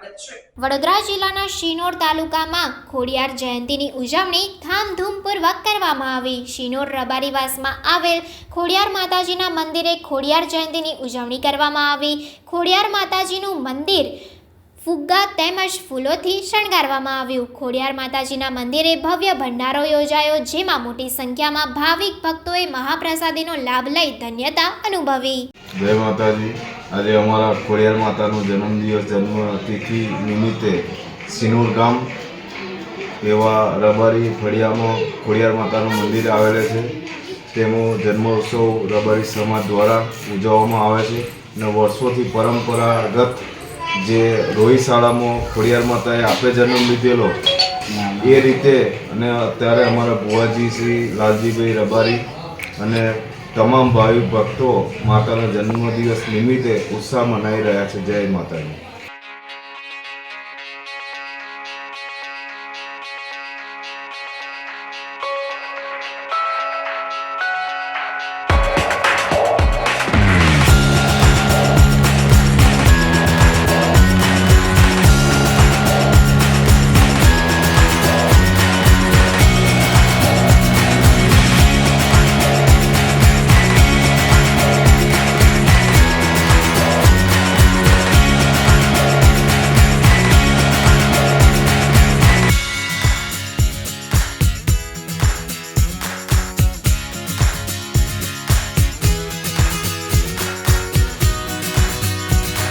સ્વાગત છે। વડોદરા જિલ્લાના શિનોર તાલુકામાં ખોડિયાર જયંતીની ઉજવણી ધામધૂમપૂર્વક કરવામાં આવી। શિનોર રબારીવાસમાં આવેલ ખોડિયાર માતાજીના મંદિરે ખોડિયાર જયંતીની ઉજવણી કરવામાં આવી। ખોડિયાર માતાજીનું મંદિર ફુગ્ગા તેમજ ફૂલોથી શણગારવામાં આવ્યું। ખોડિયાર માતાજીના મંદિરે ભવ્ય ભંડારો યોજાયો, જેમાં મોટી સંખ્યામાં ભાવિક ભક્તોએ મહાપ્રસાદીનો લાભ લઈ ધન્યતા અનુભવી। જય માતાજી। આજે અમારા ખોડિયાર માતાનો જન્મદિવસ જન્મતિથિ નિમિત્તે શિનોર ગામ એવા રબારી ફળિયામાં ખોડિયાર માતાનું મંદિર આવેલ છે। તેમાં જન્મોત્સવ રબારી સમાજ દ્વારા ઉજવવામાં આવે છે અને વર્ષોથી પરંપરાગત જે રોહિત શાળામાં ખોડિયાર માતાએ આપે જન્મ લીધેલો એ રીતે અને અત્યારે અમારા ભુવાજી શ્રી લાલજીભાઈ રબારી અને તમામ ભાવિક ભક્તો માતાના જન્મદિવસ નિમિત્તે ઉત્સાહ મનાવી રહ્યા છે। જય માતાજી।